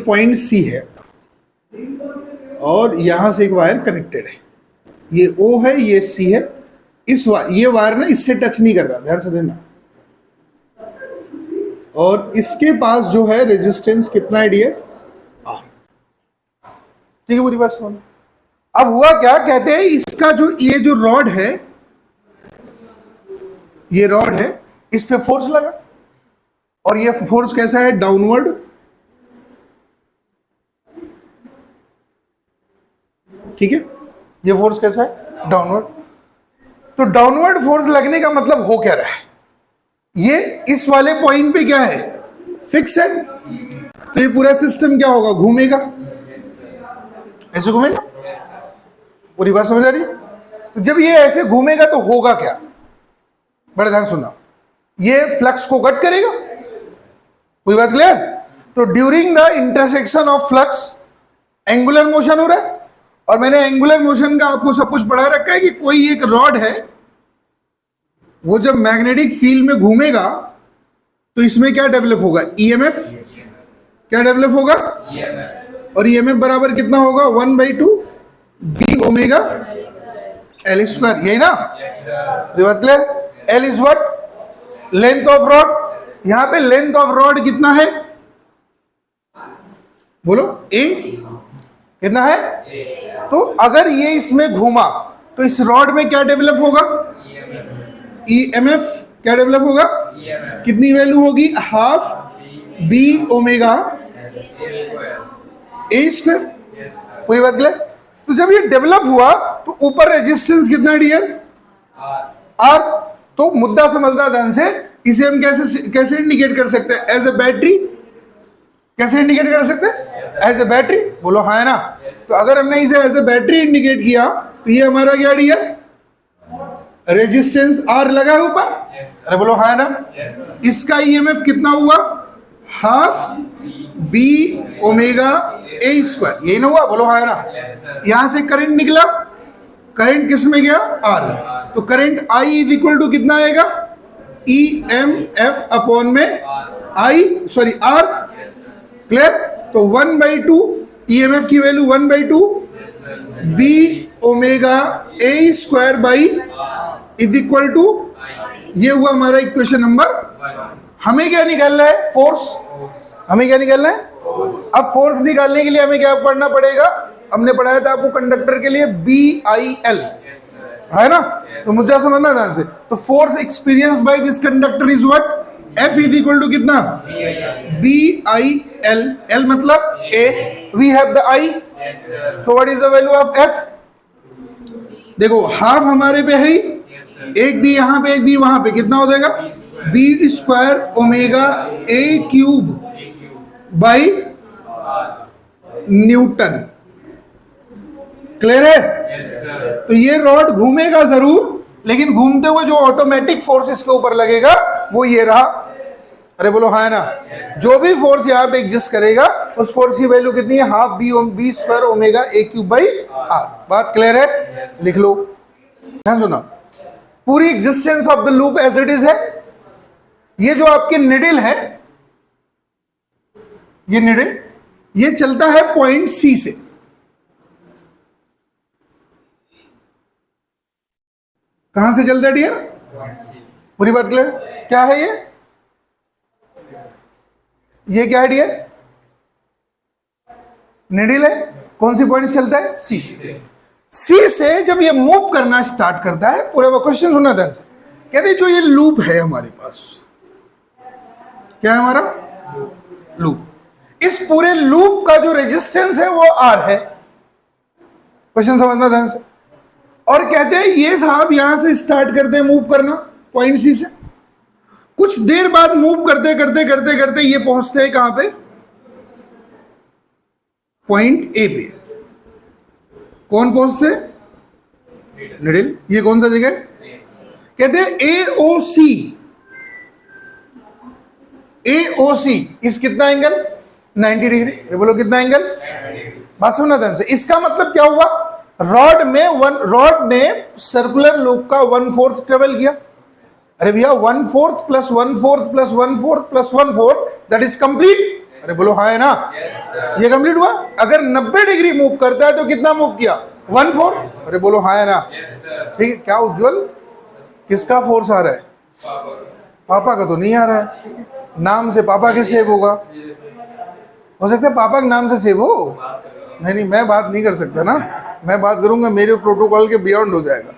Point सी है और यहां से एक वायर कनेक्टेड है, ये O है, ये C है। ये वायर ना इससे टच नहीं कर रहा, ध्यान से देना। और इसके पास जो है रेजिस्टेंस कितना है डियर? R। ठीक है, पूरी बात समझ। अब हुआ क्या, कहते हैं इसका जो ये जो रॉड है, ये रॉड है, इस पे फोर्स लगा और ये फोर्स कैसा है? डाउनवर्ड। ठीक है, ये फोर्स कैसा है? डाउनवर्ड। तो डाउनवर्ड फोर्स लगने का मतलब हो क्या रहा है? ये इस वाले पॉइंट पे क्या है? फिक्स है। तो ये पूरा सिस्टम क्या होगा? घूमेगा, ऐसे घूमेगा। पूरी बात समझ आ रही? तो जब ये ऐसे घूमेगा तो होगा क्या? बड़े ध्यान सुनना, ये फ्लक्स को कट करेगा। पूरी बात क्लियर? तो during the intersection of flux angular motion हो रहा है। और मैंने एंगुलर मोशन का आपको सब कुछ पढ़ा रखा है कि कोई एक रॉड है, वो जब मैग्नेटिक फील्ड में घूमेगा तो इसमें क्या डेवलप होगा? ईएमएफ। क्या डेवलप होगा? और ईएमएफ बराबर कितना होगा? 1/2 बी ओमेगा एल स्क्वायर। यही ना? बात clear? L is what? Length of rod. यहां पे लेंथ ऑफ रॉड कितना है? बोलो, ए कितना है? तो अगर ये इसमें घूमा तो इस रॉड में क्या डेवलप होगा? ईएमएफ। क्या डेवलप होगा? कितनी वैल्यू होगी? Half B omega A square. पूरी बात क्लियर? तो जब ये डेवलप हुआ तो ऊपर रेजिस्टेंस कितना डियर? आर। तो मुद्दा समझना ध्यान से, इसे हम कैसे इंडिकेट कर सकते हैं? As a battery. कैसे इंडिकेट कर सकते हैं? As a battery. बोलो हाँ है ना? तो अगर हमने इसे एज ए बैटरी इंडिकेट किया तो ये हमारा क्या डियर? रेजिस्टेंस आर लगा है ऊपर। अरे बोलो हाँ है ना? इसका ईएमएफ कितना हुआ? Half B omega A square. यही ना हुआ? बोलो हाँ है ना? यहां से करंट निकला, करंट किस में गया? आर में। तो current I is equal to कितना आएगा? ई एम एफ अपॉन में आई, सॉरी आर। क्लियर? तो 1/2 ईएमएफ की value 1/2 B omega A square by is equal to, ये हुआ हमारा इक्वेशन नंबर। हमें क्या निकालना है? फोर्स। हमें क्या निकालना है? अब फोर्स निकालने के लिए हमें क्या पढ़ना पड़ेगा? हमने पढ़ाया था आपको कंडक्टर के लिए BIL, है ना? तो मुद्दा समझना ध्यान से। तो force experience by this conductor is what? F is equal to कितना? BIL। L मतलब A, we have the I, so what is the value of F? देखो हाफ हमारे पे है, एक भी यहां पे, एक भी वहां पे, कितना हो जाएगा? B square omega A cube by newton. Clear है? तो ये रॉड घूमेगा जरूर, लेकिन घूमते हुए जो ऑटोमेटिक फोर्स इसके ऊपर लगेगा वो ये रहा। अरे बोलो हाँ है ना? जो भी फोर्स यहाँ पे एग्जिस्ट करेगा उस फोर्स की वैल्यू कितनी है? Half B square omega A cube by R. बात क्लियर है? लिख लो, ध्यान सुना। पूरी existence of the loop as it is है। ये जो आपकी निडल है, ये निडल, ये चलता है पॉइंट सी से। कहां से चलता है डियर? पूरी बात क्लियर? क्या है ये? ये क्या है डियर? निडल है। कौन सी पॉइंट से चलता है? सी से। सी से जब ये मूव करना स्टार्ट करता है, पूरा क्वेश्चन सुनना ध्यान से। कहते जो ये लूप है हमारे पास, क्या है हमारा? लूप। इस पूरे लूप का जो रेजिस्टेंस है वो आर है। क्वेश्चन समझना ध्यान से। और कहते हैं ये साहब यहां से स्टार्ट करते हैं मूव करना पॉइंट सी से, कुछ देर बाद मूव करते करते करते करते ये पहुंचते हैं कहां पे? पॉइंट ए पे। कौन पहुंचते? निडल। ये कौन सा जगह? कहते हैं AOC। AOC इस कितना एंगल? 90 डिग्री। बोलो कितना एंगल? बात सुनना ध्यान से। इसका मतलब क्या हुआ? रॉड ने सर्कुलर लूप का 1/4 ट्रेवल किया। अरे भैया 1/4 plus 1/4 plus 1/4 plus 1/4 that is complete. अरे बोलो हाँ है ना? ये कंप्लीट हुआ। अगर 90 डिग्री मूव करता है तो कितना मूव किया? 1/4। अरे बोलो हाँ है ना? ठीक है। क्या उज्जवल, किसका फोर्स आ रहा है? पापा का तो नहीं आ रहा है। नाम से पापा के सेव होगा, हो सकता है पापा के नाम से सेव हो। नहीं, मैं बात नहीं कर सकता ना, मैं बात करूंगा मेरे प्रोटोकॉल के बियॉन्ड हो जाएगा।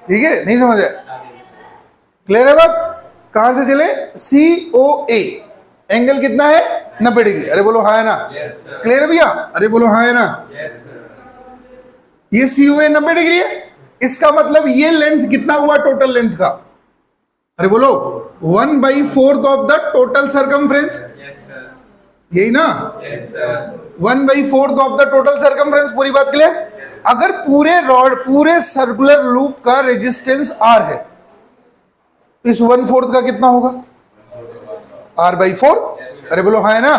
ठीक है, नहीं समझ आया? क्लियर है बात? कहां से चले? COA एंगल कितना है? 90 डिग्री। अरे बोलो हाँ है ना? क्लियर है भैया? अरे बोलो हाँ है ना? ये COA 90 डिग्री है। इसका मतलब ये लेंथ कितना हुआ टोटल लेंथ का? अरे बोलो 1/4 ऑफ द टोटल सर्कमफ्रेंस, यही ना? 1/4 ऑफ द टोटल सर्कमफ्रेंस। पूरी बात क्लियर? अगर पूरे रॉड, पूरे सर्कुलर लूप का रेजिस्टेंस R है तो इस 1/4 का कितना होगा? R/4। अरे बोलो हाँ है ना?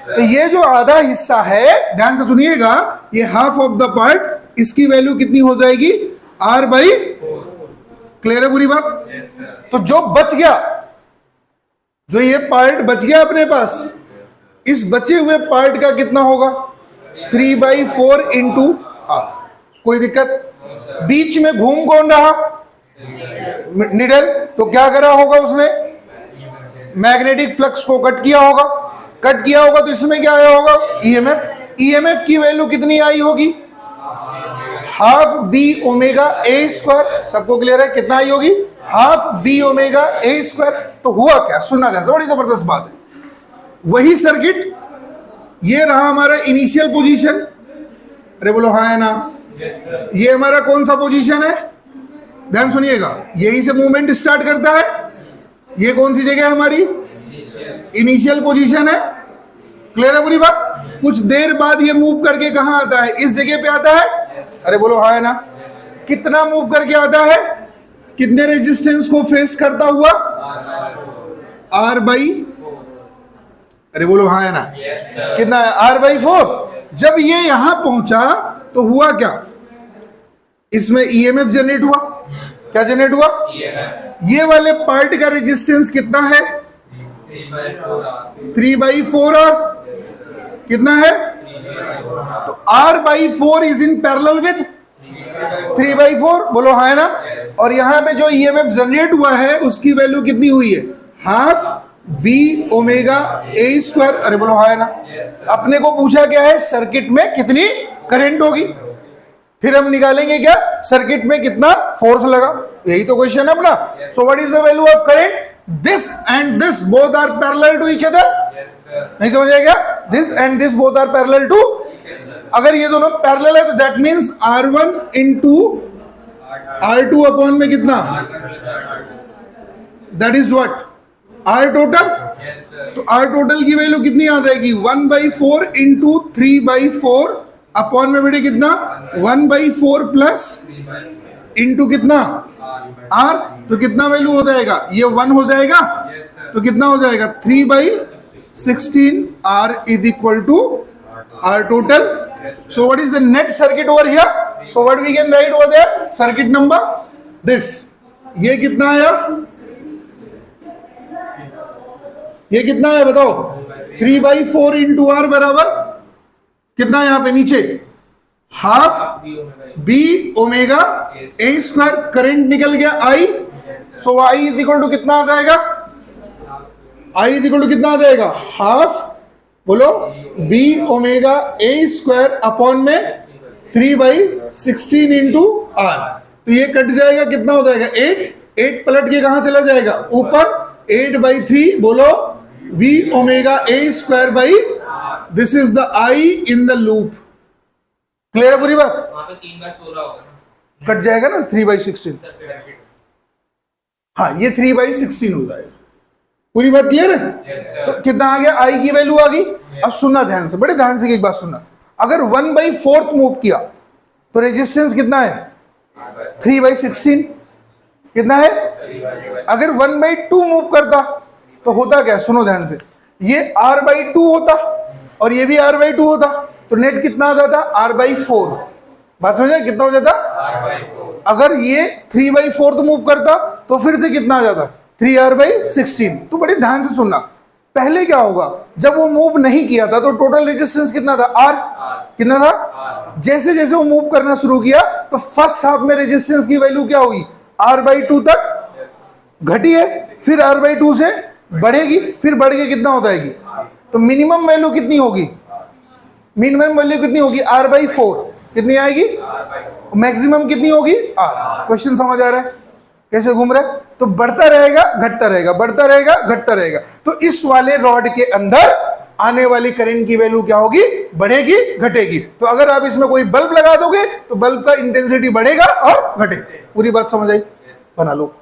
तो ये जो आधा हिस्सा है, ध्यान से सुनिएगा, ये हाफ ऑफ द पार्ट, इसकी वैल्यू कितनी हो जाएगी? R/4। क्लियर है पूरी बात? तो जो बच गया, जो ये पार्ट बच गया अपने पास, इस बचे हुए पार्ट का कितना होगा? 3/4 इंटू R। कोई दिक्कत? बीच में घूम कौन रहा? निडल। तो क्या करा होगा उसने? मैग्नेटिक फ्लक्स को कट किया होगा। कट किया होगा तो इसमें क्या आया होगा? EMF। EMF की वैल्यू कितनी आई होगी? Half B omega A square. सबको क्लियर है? कितना आई होगी? Half B omega A square. तो हुआ क्या? सुनना ध्यान से, बड़ी जबरदस्त बात है। वही सर्किट, ये रहा हमारा इनिशियल पोजीशन। अरे बोलो हाँ है ना? ये हमारा कौन सा पोजीशन है? ध्यान सुनिएगा, यहीं से मूवमेंट स्टार्ट करता है। ये कौन सी जगह है हमारी? इनिशियल पोजीशन है। क्लियर है पूरी बात? कुछ देर बाद ये मूव करके कहां आता है? इस जगह पे आता है। अरे बोलो हाँ है ना? कितना मूव करके आता है? कितने रेजिस्टेंस को फेस करता हुआ? R/, अरे बोलो हाँ है ना? कितना है? R/4। जब ये यहां पहुंचा तो हुआ क्या? इसमें EMF जनरेट हुआ। क्या जनरेट हुआ? ये वाले पार्ट का रेजिस्टेंस कितना है? 3/4R। कितना है? तो R/4 is in parallel with 3/4। बोलो हाँ है ना? और यहां पे जो EMF जनरेट हुआ है उसकी वैल्यू कितनी हुई है? Half B omega A square. अरे बोलो हाँ है ना? अपने को पूछा क्या है? सर्किट में कितनी करंट होगी। फिर हम निकालेंगे क्या? सर्किट में कितना फोर्स लगा। यही तो क्वेश्चन है अपना। So what is the value of current? This and this both are parallel to each other. नहीं समझ आएगा? This and this both are parallel to. अगर ये दोनों पैरेलल है तो that means R1 into R2 upon में कितना? That is what? R total. तो R टोटल की वैल्यू कितनी आ जाएगी? 1/4 इंटू 3/4 अपॉन में बेटे कितना? 1/4 प्लस इंटू कितना? R। तो कितना वैल्यू हो जाएगा? ये 1 हो जाएगा। तो कितना हो जाएगा? 3/16 R is equal to R total. So what is the net circuit over here? So what we can write over there? Circuit number this. ये कितना आया? ये कितना है बताओ? 3/4 इंटू R बराबर कितना? यहां पे नीचे half B omega A square. Current निकल गया I। So I is equal to कितना आ जाएगा? I इज इक्वल टू कितना आ जाएगा? हाफ, बोलो, B omega A square upon में 3/16 इंटू R। तो ये कट जाएगा, कितना हो जाएगा? 8 पलट के कहां चला जाएगा? ऊपर। 8/3 बोलो B omega A square by, this is the I in the loop. Clear है पूरी बात? वहां पे 3 बार 16 होगा, कट जाएगा ना 3/16। हाँ, ये 3/16 हो जाएगा। पूरी बात क्लियर है? तो कितना आ गया? I की वैल्यू आ गई। अब सुनना ध्यान से, बड़े ध्यान से एक बात सुनना। अगर 1/4 मूव किया तो रेजिस्टेंस कितना है? 3/16। कितना है? अगर 1/2 मूव करता तो होता क्या? सुनो ध्यान से, ये R/2 होता और ये भी R/2 होता, तो नेट कितना आ जाता? R/4। बात समझे? कितना हो जाता? अगर ये 3/4 मूव करता तो फिर से कितना आ जाता? 3R/16। तो बड़े ध्यान से सुनना, पहले क्या होगा, जब वो मूव नहीं किया था तो टोटल रेजिस्टेंस कितना था, आर। कितना था? जैसे जैसे वो मूव करना शुरू किया तो फर्स्ट हाफ में रेजिस्टेंस की वैल्यू क्या हुई, R/2 तक घटी है, फिर R/2 से बढ़ेगी, फिर बढ़ के कितना हो जाएगी, तो मिनिमम वैल्यू कितनी होगी, मिनिमम वैल्यू कितनी होगी, R/4 कितनी आएगी, मैक्सिमम कितनी होगी, R। क्वेश्चन समझ आ रहा है कैसे घूम रहा है? तो बढ़ता रहेगा घटता रहेगा, बढ़ता रहेगा घटता रहेगा। तो इस वाले रॉड के अंदर आने वाली करंट की वैल्यू क्या होगी, बढ़ेगी घटेगी। तो अगर आप इसमें कोई बल्ब लगा दोगे तो बल्ब का इंटेंसिटी बढ़ेगा और घटेगा। पूरी बात समझ आई? बना लो।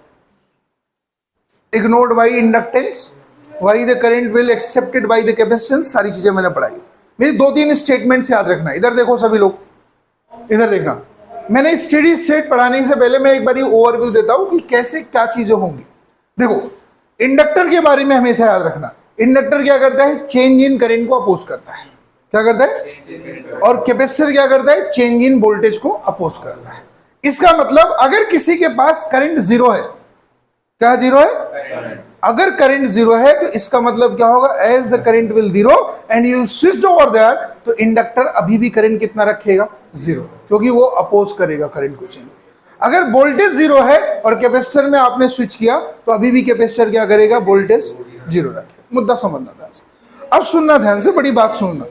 Ignored by inductance, why the current will accepted by the capacitance, सारी चीजें मैंने पढ़ाई। मेरी 2-3 स्टेटमेंट्स याद रखना। इधर देखो सभी लोग, इधर देखना। मैंने स्टेडी स्टेट पढ़ाने से पहले मैं एक बार ओवरव्यू देता हूं कि कैसे क्या चीजें होंगी। देखो, इंडक्टर के बारे में हमेशा याद रखना, इंडक्टर क्या करता है, चेंज इन करंट को अपोज करता है। क्या करता है? और कैपेसिटर क्या करता है, चेंज इन वोल्टेज को अपोज करता है। इसका मतलब अगर किसी के पास करंट जीरो है, क्या जीरो है, अगर करंट जीरो है तो इसका मतलब क्या होगा, as the current will zero and you switch over there, तो इंडक्टर अभी भी करंट कितना रखेगा, जीरो, क्योंकि वो अपोज करेगा करंट को चेंज। अगर वोल्टेज जीरो है और कैपेसिटर में आपने स्विच किया तो अभी भी कैपेसिटर क्या करेगा, वोल्टेज जीरो रखेगा। मुद्दा समझना था। अब सुनना ध्यान से, बड़ी बात सुनना।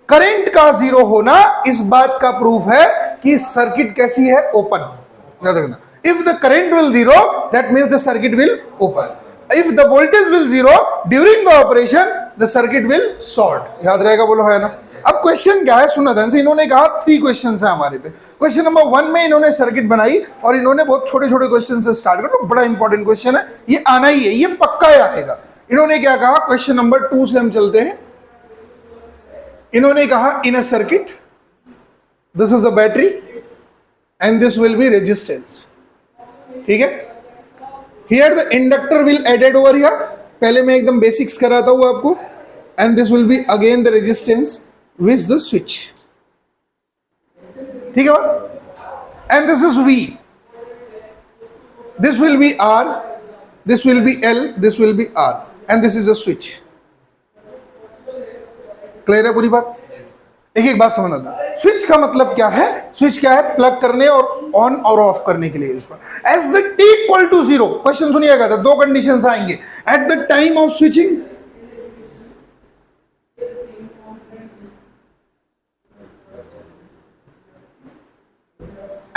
करंट का जीरो होना इस बात का प्रूफ है कि सर्किट कैसी है, ओपन। याद रखना, if the current will zero that means the circuit will open, if the voltage will zero during the operation the circuit will short। याद रहेगा, बोलो है ना। अब क्वेश्चन क्या है, सुना ध्यान से। इन्होंने कहा 3 क्वेश्चंस है हमारे पे। क्वेश्चन नंबर 1 में इन्होंने सर्किट बनाई और इन्होंने बहुत छोटे छोटे क्वेश्चन से स्टार्ट कर, तो बड़ा इंपॉर्टेंट क्वेश्चन है, ये आना ही है, ये पक्का आएगा। इन्होंने क्या कहा, क्वेश्चन नंबर 2 से हम चलते हैं। इन्होंने कहा in a circuit this is a battery and this will be resistance. ठीक है, here the inductor will added over here, पहले मैं एकदम बेसिक्स कराता हूं आपको, and this will be again the resistance with the switch। ठीक है, and this is V, this will be R, this will be L, this will be R, and this is a switch। Clear है पूरी बात? एक एक बात समझना था। स्विच का मतलब क्या है, स्विच क्या है, प्लग करने और ऑन और ऑफ करने के लिए यूज कर। As the T equal to zero, question सुनिएगा, तो 2 कंडीशंस आएंगे। At the time of switching,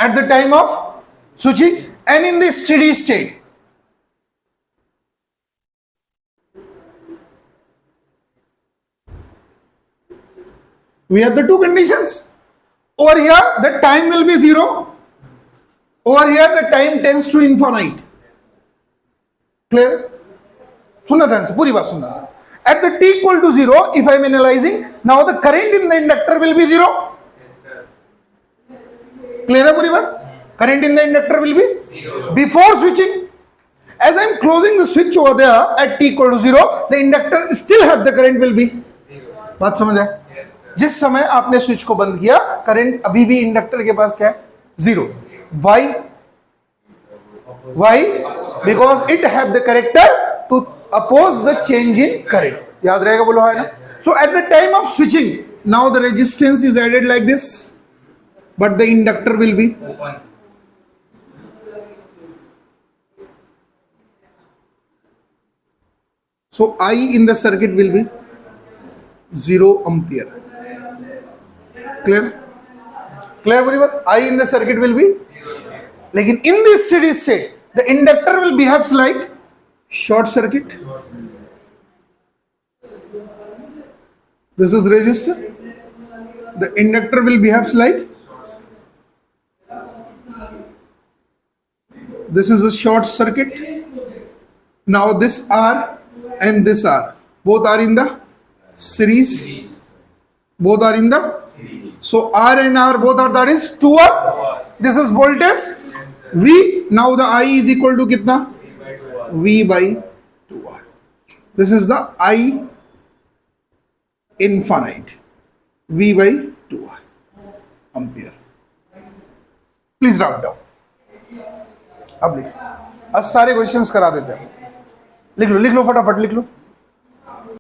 at the time of switching and in the steady state. We have the 2 conditions. Over here the time will be 0, over here the time tends to infinite। Clear? सुनना ध्यान से, पूरी बात सुनना। At the t equal to 0, if I am analyzing, now the current in the inductor will be 0। Clear है पूरी बात? Current in the inductor will be 0 before switching। As I am closing the switch over there at t equal to 0, the inductor still have the current will be 0। बात समझ आए? जिस समय आपने switch को बंद किया, करंट अभी भी इंडक्टर के पास क्या है, 0। Why? Why? Because it have the character to oppose the change in current. याद रहेगा, बोलो है ना। So at the time of switching, now the resistance is added like this, but the inductor will be open. So I in the circuit will be 0 ampere. Clear? Clear पूरी बात? I in the circuit will be 0। लेकिन in this steady state, the inductor will behave like short circuit। This is resistor. The inductor will behave like, this is a short circuit। Now this R and this R both are in the series, both are in the series। So R and R both are, that is 2R। This is voltage V। Now the I is equal to कितना, V by 2R। This is the I infinite, V by 2R ampere। Please write down। अब लिख, आज सारे questions करा देते हैं। लिख लो फटाफट लिख लो।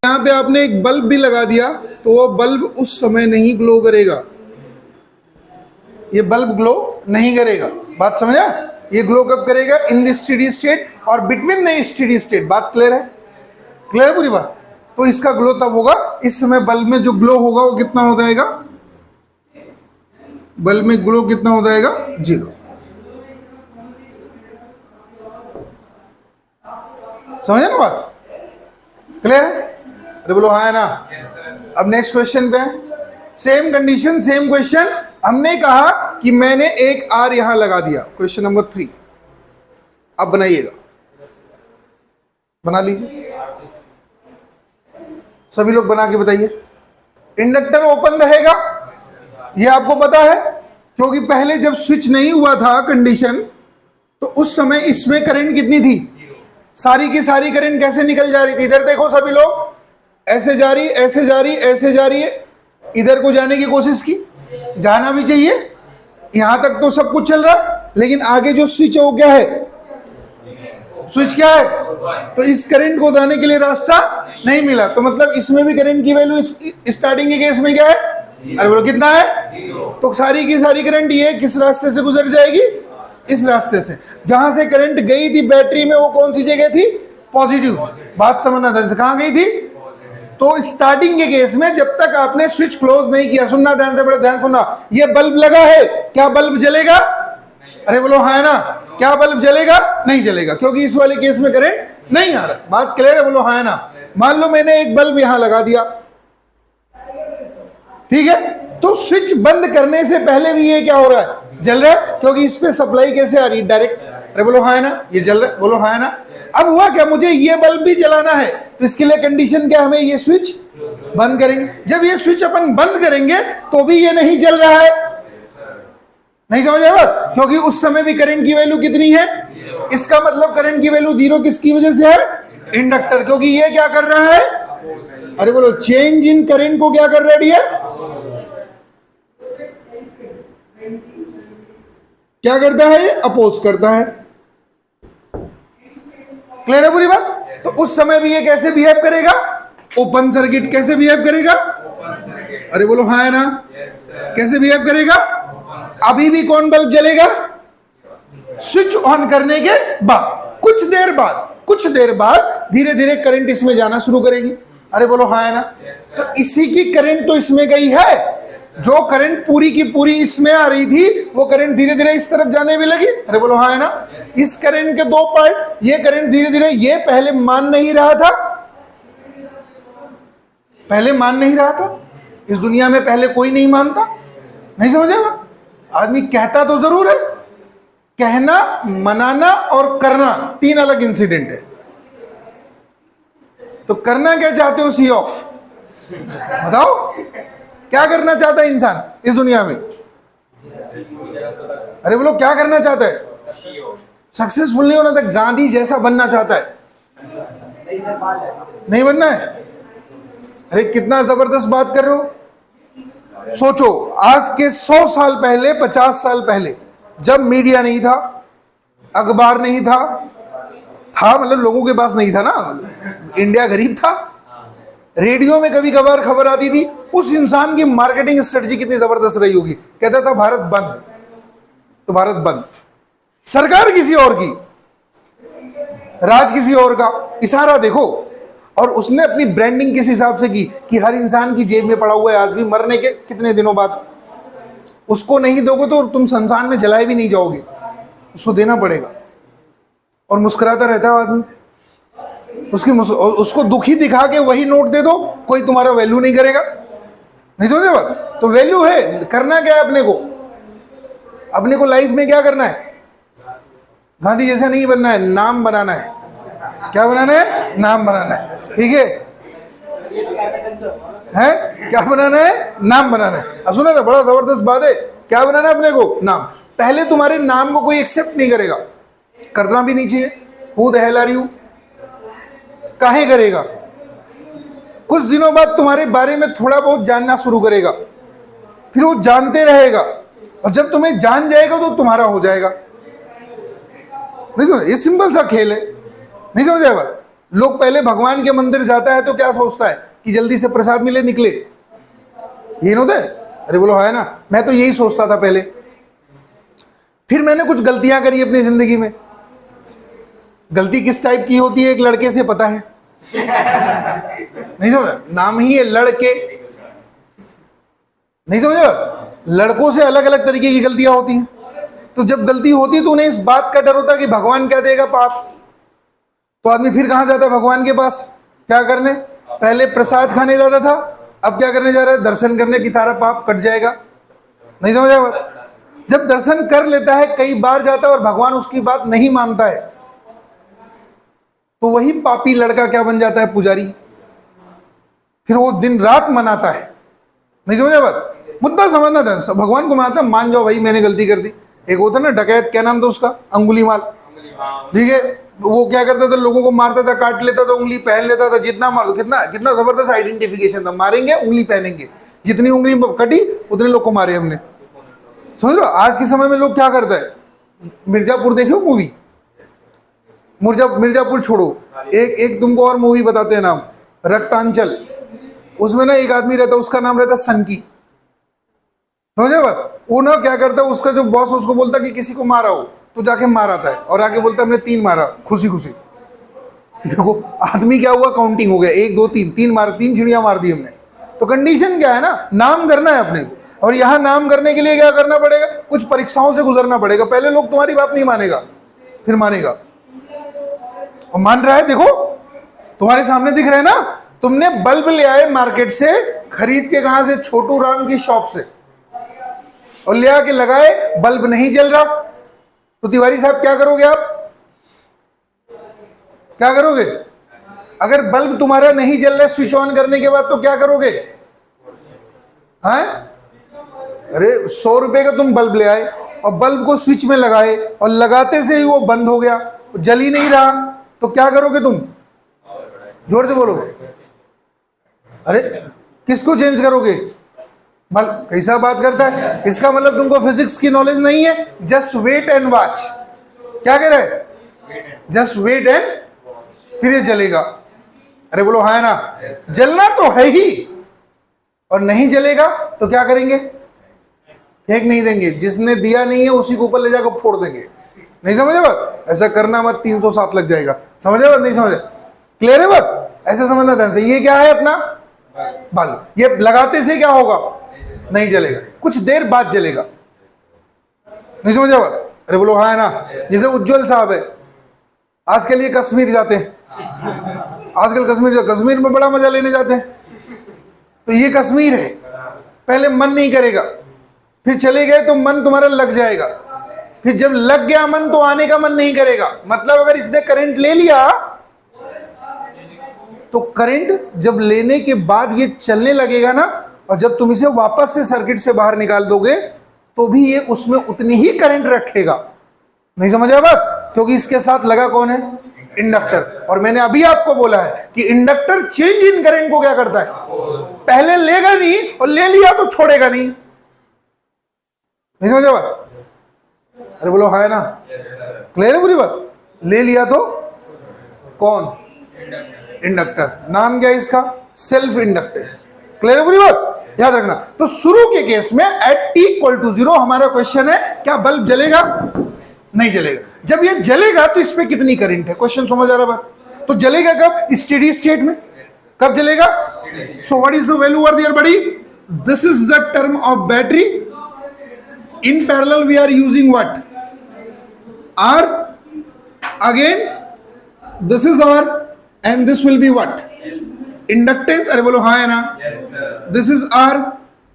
यहाँ पे आपने एक बल्ब भी लगा दिया तो वो बल्ब उस समय नहीं ग्लो करेगा, ये बल्ब ग्लो नहीं करेगा। बात समझा? ये ग्लो कब करेगा? इन द स्टेडी स्टेट और बिटवीन द स्टेडी स्टेट। बात क्लियर है? क्लियर है पूरी बात? तो इसका ग्लो तब होगा, इस समय बल्ब में जो ग्लो होगा वो कितना हो जाएगा? बल्ब में ग्लो कितना हो जाएगा? 0। समझे ना बात? क्लियर है? अरे बोलो हाँ है ना? अब नेक्स्ट क्वेश्चन पे, सेम कंडीशन सेम क्वेश्चन। हमने कहा कि मैंने एक आर यहां लगा दिया। क्वेश्चन नंबर 3 अब बनाइएगा, बना लीजिए सभी लोग, बना के बताइए। इंडक्टर ओपन रहेगा, ये आपको पता है, क्योंकि पहले जब स्विच नहीं हुआ था कंडीशन, तो उस समय इसमें करंट कितनी थी? सारी की सारी करंट कैसे निकल जा रही थी? इधर देखो सभी लोग, ऐसे जा रही, ऐसे जा रही, ऐसे जा रही है। इधर को जाने की कोशिश की, जाना भी चाहिए, यहां तक तो सब कुछ चल रहा, लेकिन आगे जो स्विच है वो क्या है? स्विच क्या है? तो इस करंट को जाने के लिए रास्ता नहीं मिला। तो मतलब इसमें भी करंट की वैल्यू स्टार्टिंग के केस में क्या है? अरे बोलो कितना है? तो सारी की सारी करंट ये किस रास्ते से गुजर जाएगी? इस रास्ते से। जहां से करंट गई थी बैटरी में वो कौन सी जगह थी? पॉजिटिव। बात समझना ध्यान से, कहां गई थी? तो स्टार्टिंग के केस में जब तक आपने स्विच क्लोज नहीं किया, सुनना ध्यान से, बड़ा ध्यान सुनना, ये बल्ब लगा है, क्या बल्ब जलेगा? अरे बोलो हाँ है ना? क्या बल्ब जलेगा? नहीं जलेगा, क्योंकि इस वाले केस में करंट नहीं आ रहा। बात क्लियर है? बोलो हाँ है ना? मान लो मैंने एक बल्ब यहां लगा दिया, ठीक है, तो स्विच बंद करने से पहले भी ये क्या हो रहा है? जल रहा है, क्योंकि इस पे सप्लाई कैसे आ रही है? डायरेक्ट। अरे बोलो हाँ है ना? ये जल रहा है, बोलो हाँ है ना? अब हुआ क्या? मुझे ये बल्ब भी जलाना है, तो इसके लिए कंडीशन क्या? हमें ये स्विच बंद करेंगे। जब ये स्विच अपन बंद करेंगे तो भी ये नहीं जल रहा है। नहीं समझ आया बात? क्योंकि उस समय भी करंट की वैल्यू कितनी है? इसका मतलब करंट की वैल्यू 0 किसकी वजह से है? इंडक्टर। क्योंकि ये क्या कर रहा है? अरे बोलो चेंज इन करंट को क्या कर रहा है डियर? क्या करता है? ये अपोज करता है। क्लियर है पूरी बात? तो उस समय भी ये कैसे बिहेव करेगा? Open circuit. कैसे बिहेव करेगा? अरे बोलो हाँ है ना? कैसे बिहेव करेगा? अभी भी कौन बल्ब जलेगा? स्विच ऑन करने के बाद कुछ देर बाद धीरे धीरे करंट इसमें जाना शुरू करेगी। अरे बोलो हाँ है ना? तो इसी की करंट तो इसमें गई है। जो करंट पूरी की पूरी इसमें आ रही थी वो करंट धीरे धीरे इस तरफ जाने भी लगी। अरे बोलो हाँ है ना? इस करंट के 2 पार्ट, ये करंट धीरे धीरे, ये पहले मान नहीं रहा था, पहले मान नहीं रहा था। इस दुनिया में पहले कोई नहीं मानता। नहीं समझेगा? आदमी कहता तो जरूर है। कहना, मनाना और करना 3 अलग इंसिडेंट है। तो करना क्या चाहते हो? सी ऑफ। बताओ क्या करना चाहता है इंसान इस दुनिया में? अरे बोलो क्या करना चाहता है? सक्सेसफुल नहीं होना था, गांधी जैसा बनना चाहता है। नहीं बनना है? अरे कितना जबरदस्त बात कर रहे हो। सोचो आज के 100 साल पहले, 50 साल पहले, जब मीडिया नहीं था, अखबार नहीं था मतलब लोगों के पास नहीं था ना, इंडिया गरीब था, रेडियो में कभी कभार खबर आती थी, उस इंसान की मार्केटिंग स्ट्रेटजी कितनी जबरदस्त रही होगी। कहता था भारत बंद, तो भारत बंद, सरकार किसी और की, राज किसी और का, इशारा देखो। और उसने अपनी ब्रांडिंग किस हिसाब से की कि हर इंसान की जेब में पड़ा हुआ है आज भी, मरने के कितने दिनों बाद। उसको नहीं दोगे तो तुम संसार में जलाए भी नहीं जाओगे, उसको देना पड़ेगा। और मुस्कुराता रहता है आदमी, उसको दुखी दिखा के वही नोट दे दो, कोई तुम्हारा वैल्यू नहीं करेगा। नहीं समझे बात? तो वैल्यू है। करना क्या है अपने को? अपने को लाइफ में क्या करना है? गांधी जैसा नहीं बनना है, नाम बनाना है। क्या बनाना है? नाम बनाना है। ठीक है? क्या बनाना है? नाम बनाना है। अब सुना था, बड़ा जबरदस्त बात है। क्या बनाना है अपने को? नाम। पहले तुम्हारे नाम को कोई एक्सेप्ट नहीं करेगा, करना भी नहीं चाहिए। Who the hell are you? काहे करेगा? कुछ दिनों बाद तुम्हारे बारे में थोड़ा बहुत जानना शुरू करेगा, फिर वो जानते रहेगा, और जब तुम्हें जान जाएगा तो तुम्हारा हो जाएगा। नहीं समझ? ये सिंपल सा खेल है। नहीं समझ आया बात? लोग पहले भगवान के मंदिर जाता है तो क्या सोचता है कि जल्दी से प्रसाद मिले निकले, ये नहीं होता है? अरे बोलो है ना, मैं तो यही सोचता था पहले। फिर मैंने कुछ गलतियां करी अपनी जिंदगी में। गलती किस टाइप की होती है एक लड़के से पता है? नहीं समझा? नाम ही है लड़के, नहीं समझा? लड़कों से अलग अलग तरीके की गलतियां होती हैं। तो जब गलती होती है तो उन्हें इस बात का डर होता है कि भगवान क्या देगा पाप। तो आदमी फिर कहां जाता है? भगवान के पास। क्या करने? पहले प्रसाद खाने जाता था, अब क्या करने जा रहा है? दर्शन करने की तारा पाप कट जाएगा। नहीं समझा बात? जब दर्शन कर लेता है, कई बार जाता है और भगवान उसकी बात नहीं मानता है, तो वही पापी लड़का क्या बन जाता है? पुजारी। फिर वो दिन रात मनाता है। नहीं समझा बात? मुद्दा समझना था। भगवान को मनाता, मान जाओ भाई मैंने गलती कर दी। एक होता ना डकैत, क्या नाम था उसका? अंगुलीमाल, ठीक है? वो क्या करता था? लोगों को मारता था, काट लेता था, उंगली पहन लेता था। जितना मार, कितना कितना जबरदस्त आइडेंटिफिकेशन था। मारेंगे उंगली पहनेंगे, जितनी उंगली कटी उतने लोग को मारे हमने। समझ लो आज के समय में लोग क्या करता है? मिर्जापुर देखो मूवी, मिर्जापुर छोड़ो, एक तुमको और मूवी बताते हैं नाम, रक्तांचल। उसमें ना एक आदमी रहता, उसका नाम रहता सनकी। समझे बात? वो ना क्या करता है, उसका जो बॉस उसको बोलता कि किसी को मारा हो, तो जाके माराता है और आके बोलता हमने 3 मारा, खुशी खुशी। देखो आदमी क्या हुआ? काउंटिंग हो गया, 1 2 3, 3 मार, 3 चिड़िया मार दी हमने। तो कंडीशन क्या है ना, नाम करना है अपने को। और यहाँ नाम करने के लिए क्या करना पड़ेगा? कुछ परीक्षाओं से गुजरना पड़ेगा। पहले लोग तुम्हारी बात नहीं मानेगा, फिर मानेगा। और मान रहा है, देखो तुम्हारे सामने दिख रहा है ना। तुमने बल्ब ले आए मार्केट से, खरीद के कहां से? छोटू राम की शॉप से, और ले आके लगाए, बल्ब नहीं जल रहा। तो तिवारी साहब क्या करोगे? आप क्या करोगे? अगर बल्ब तुम्हारा नहीं जल रहा स्विच ऑन करने के बाद, तो क्या करोगे? हाँ? अरे 100 रुपए का तुम बल्ब ले आए और बल्ब को स्विच में लगाए, और लगाते से ही वो बंद हो गया, जल ही नहीं रहा, तो क्या करोगे तुम? जोर से बोलो। अरे किसको चेंज करोगे? कैसा बात करता है? इसका मतलब तुमको फिजिक्स की नॉलेज नहीं है। Just wait and watch. क्या कह रहे हैं? जस्ट वेट एंड, फिर ये जलेगा। अरे बोलो हाँ ना? जलना तो है ही, और नहीं जलेगा तो क्या करेंगे? फेंक नहीं देंगे। जिसने दिया नहीं है उसी को ऊपर ले जाकर फोड़ देंगे। नहीं समझे बात? ऐसा करना मत, 307 लग जाएगा। समझे बात? नहीं समझे? क्लियर है बात? ऐसा समझना ध्यान से। ये क्या है? अपना बल्ब। ये लगाते से क्या होगा? नहीं जलेगा, कुछ देर बाद जलेगा। नहीं समझा बात? अरे बोलो हाँ है ना? जैसे उज्जवल साहब है, आजकल ये कश्मीर जाते हैं। आजकल कश्मीर में बड़ा मजा लेने जाते हैं। तो ये कश्मीर है, पहले मन नहीं करेगा, फिर चले गए तो मन तुम्हारा लग जाएगा, फिर जब लग गया मन तो आने का मन नहीं करेगा। मतलब अगर इसने करंट ले लिया, तो करंट जब लेने के बाद ये चलने लगेगा ना, और जब तुम इसे वापस से सर्किट से बाहर निकाल दोगे, तो भी ये उसमें उतनी ही करंट रखेगा। नहीं समझा बात? क्योंकि इसके साथ लगा कौन है? इंडक्टर। और मैंने अभी आपको बोला है कि इंडक्टर चेंज इन करंट को क्या करता है? पहले लेगा नहीं, और ले लिया तो छोड़ेगा नहीं। नहीं समझा बात? अरे बोलो हाँ है ना? क्लियर है पूरी बात? ले लिया तो कौन? इंडक्टर। नाम क्या है इसका? Self inductance. क्लियर है पूरी बात? याद रखना। तो शुरू के केस में एट t = 0 हमारा क्वेश्चन है, क्या बल्ब जलेगा? नहीं जलेगा। जब ये जलेगा तो इसमें कितनी करंट है? क्वेश्चन समझ आ रहा बात? तो जलेगा कब? स्टेडी स्टेट में। कब जलेगा? So what is the value over there buddy? This is the term of battery. In parallel we are using what? R. Again this is R and this will be what? Inductance. अरे बोलो हाँ है ना? Yes sir. This is R,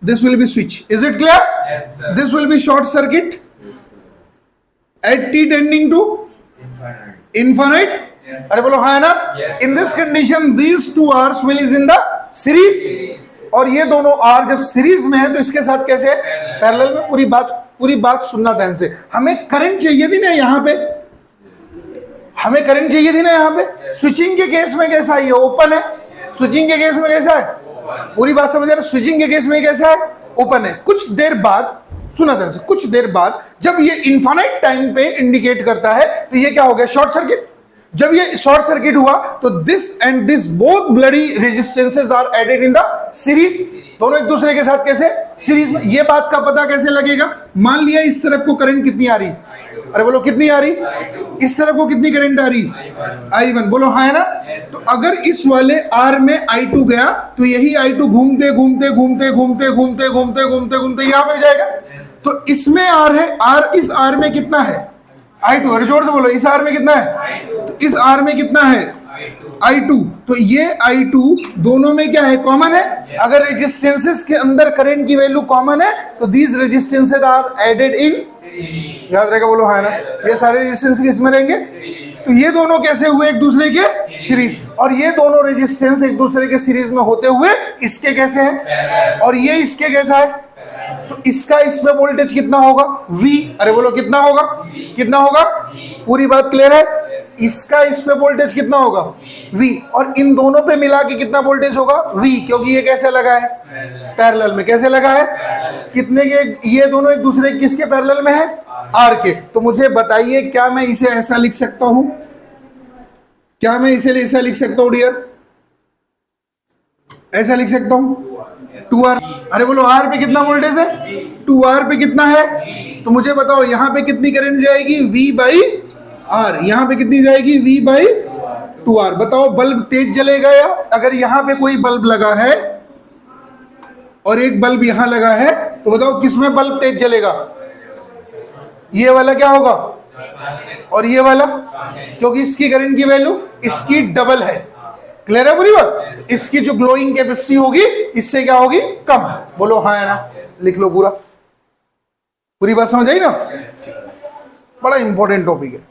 this will be switch. Is it clear? Yes sir. This will be short circuit at t tending to infinite. Yes. अरे बोलो हाँ है ना? Yes. In this condition these two R's will is in the series. और ये दोनों R जब series में है तो इसके साथ कैसे? पैरेलल में। पूरी बात सुनना ध्यान से। हमें करंट चाहिए थी ना यहाँ पे, हमें करंट चाहिए थी ना यहाँ पे। स्विचिंग के केस में कैसा है? ये ओपन है। स्विचिंग के केस में कैसा है? पूरी बात समझ रहे? स्विचिंग के केस में कैसा है? ओपन है। कुछ देर बाद, सुना ध्यान से, कुछ देर बाद जब ये इनफाइनाइट टाइम पे इंडिकेट करता है, तो ये क्या हो गया? Short circuit. जब ये शॉर्ट सर्किट हुआ तो this and this both bloody resistances are added in the series, दोनों एक दूसरे के साथ कैसे सीरीज में। ये बात का पता कैसे लगेगा, मान लिया इस तरफ को करंट कितनी आ रही, अरे बोलो कितनी आ रही, इस तरफ को कितनी करंट आ रही, I1, बोलो हाँ है ना। तो अगर इस वाले R में I2 गया तो यही I2 घूमते घूमते घूमते घूमते घूमते घूमते घूमते घूमते यहां पे जाएगा। तो इसमें R है, R इस R में कितना है I2, अरे जोर से बोलो इस R में कितना है, तो इस R में कितना है I2, तो ये I2 दोनों में क्या है, कॉमन है। अगर रेजिस्टेंसेस के अंदर करंट की वैल्यू कॉमन है तो these resistances are added in, याद रहेगा बोलो हाँ ना, ये सारे रेजिस्टेंस किस में रहेंगे, तो ये दोनों कैसे हुए एक दूसरे के सीरीज, और ये दोनों रेजिस्टेंस एक दूसरे के सीरीज में होते हुए इसके कैसे है, और ये इसके कैसा है, तो इसका इसमें वोल्टेज कितना होगा V, अरे बोलो कितना होगा, कितना होगा, पूरी बात क्लियर है। इसका इस पे वोल्टेज कितना होगा V, और इन दोनों पे मिला के कितना वोल्टेज होगा V, क्योंकि ये कैसे लगा है, पैरेलल में, कैसे लगा है, कितने के, ये दोनों एक दूसरे किसके पैरेलल में है, R के। तो मुझे बताइए क्या मैं इसे ऐसा लिख सकता हूं, क्या मैं इसे ऐसा लिख सकता हूं डियर, ऐसा लिख सकता हूं 2R, अरे बोलो R पे कितना वोल्टेज है, 2R पे कितना है, तो मुझे बताओ यहां पे कितनी करंट जाएगी V बाई R, यहां पे कितनी जाएगी V बाई 2R। बताओ बल्ब तेज जलेगा या, अगर यहां पे कोई बल्ब लगा है और एक बल्ब यहां लगा है तो बताओ किसमें बल्ब तेज जलेगा, ये वाला क्या होगा और ये वाला, क्योंकि इसकी करंट की वैल्यू इसकी डबल है, क्लियर है पूरी बात। इसकी जो ग्लोइंग कैपेसिटी होगी इससे क्या होगी, कम, बोलो हाँ है ना, लिख लो पूरा, पूरी बात समझ आई ना, बड़ा इंपॉर्टेंट टॉपिक है।